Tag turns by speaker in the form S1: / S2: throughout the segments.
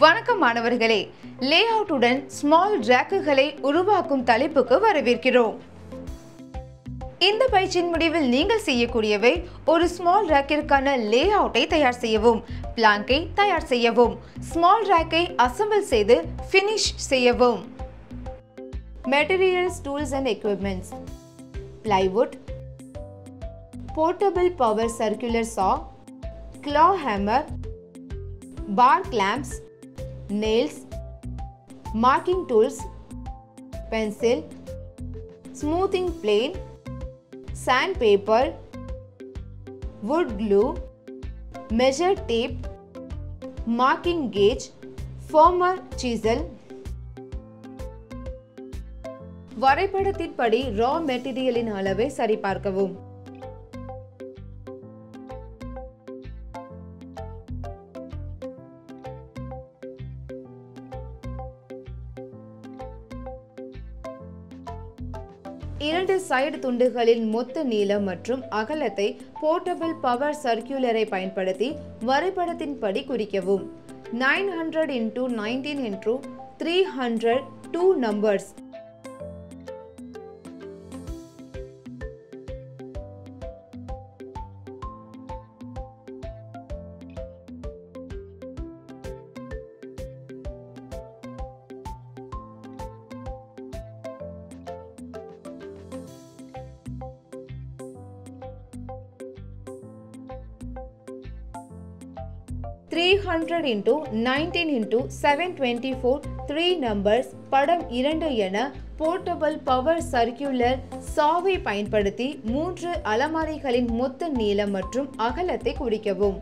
S1: வணக்கம் மாணவர்களே, லேஅவுட்டுடன் ஸ்மால் ரேக்குகளை உருவாக்கும் தலைப்புக்கு வரவேற்கிறோம். இந்த பயிற்சியின் முடிவில் நீங்கள் செய்யக்கூடியவை: ஒரு ஸ்மால் ரேக்கிற்கான லேஅவுட்டை தயார் செய்யவும், பிளாங்கை தயார் செய்யவும், ஸ்மால் ரேக்கை அசெம்பிள் செய்து ஃபினிஷ் செய்யவும். Materials, tools and equipments: plywood, portable power circular saw, claw hammer, bar clamps, nails, marking tools, pencil, smoothing plane, sandpaper, wood glue, measure tape, marking gauge, former chisel. வரைபடத்தின்படி ரா மெட்டீரியலின் அளவை சரிபார்க்கவும். இரண்டு side துண்டுகளின் மொத்த நீளம் மற்றும் அகலத்தை போர்ட்டபிள் பவர் சர்க்குலரை பயன்படுத்தி வரைபடத்தின்படி குறிக்கவும். 900 × 19 × 300 2 numbers. (300 × 19 × 724 3 numbers) படம் 2 என போர்ட்டபிள் பவர் சர்க்குலர் சாவை பயன்படுத்தி 3 அலமாரிகளின் மொத்த நீளம் மற்றும் அகலத்தை குறிக்கவும்.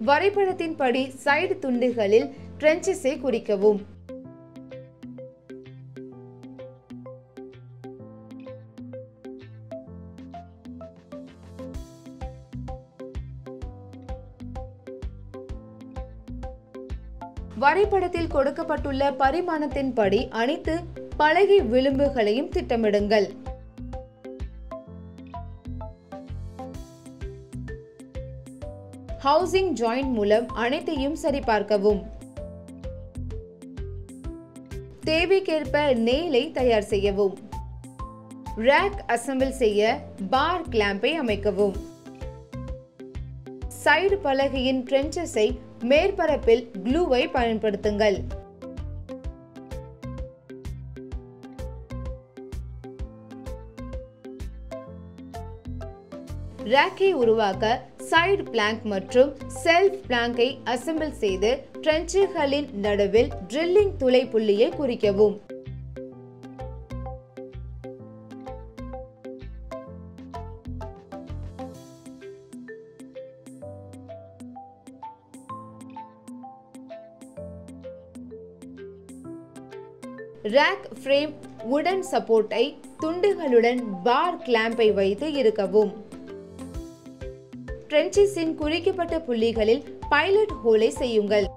S1: வரைபடத்தின்படி சைடு துண்டுகளில் ட்ரென்ச்சஸை குறிக்கவும். வரைபடத்தில் கொடுக்கப்பட்டுள்ள பரிமாணத்தின்படி அனைத்து பலகை விளிம்புகளையும் திட்டமிடுங்கள். ஹவுசிங் ஜாயிண்ட் மூலம் அனைத்தையும் சரிபார்க்கவும். தேவைக்கேற்ப நெயிலை தயார் செய்யவும். ரேக் அசெம்பிள் செய்ய பார் கிளாம்பை அமைக்கவும். சைடு பலகையின் ட்ரென்ச்சஸை மேற்பரப்பில் க்ளூவை பயன்படுத்துங்கள். ரேக்கை உருவாக்க சைடு பிளாங்க் மற்றும் செல்ஃப் பிளாங்கை அசெம்பிள் செய்து ட்ரென்ச்சுகளின் நடுவில் ட்ரில்லிங் துளை புள்ளியை குறிக்கவும். ரேக் ஃப்ரேம் உடன் சப்போர்ட்டை துண்டுகளுடன் பார் கிளாம்பை வைத்து இறுக்கவும். ட்ரென்ச்சஸின் குறிக்கப்பட்ட புள்ளிகளில் பைலட் ஹோலை செய்யுங்கள்.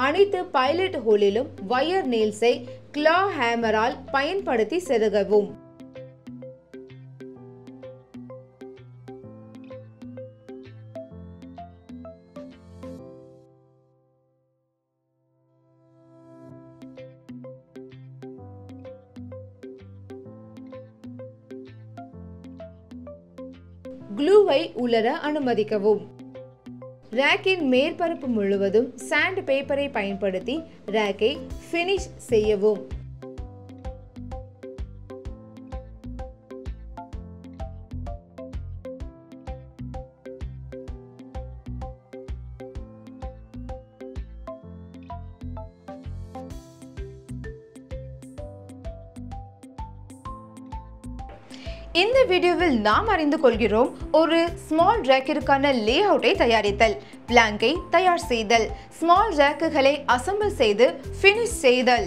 S1: அனைத்து பைலட் ஹோலிலும் வயர் நெயில்ஸை கிளா ஹேமரால் பயன்படுத்தி செருகவும். க்ளூவை உலர அனுமதிக்கவும். ரேக்கின் மேற்பரப்பு முழுவதும் சாண்ட் பேப்பரை பயன்படுத்தி ரேக்கை ஃபினிஷ் செய்யவும். இந்த வீடியோவில் நாம் அறிந்து கொள்கிறோம் ஒரு ஸ்மால் ரேக்கிற்கான லேஅவுட்டை தயாரித்தல், பிளாங்கை தயார் செய்தல், ஸ்மால் ரேக்குகளை அசெம்பிள் செய்து ஃபினிஷ் செய்தல்.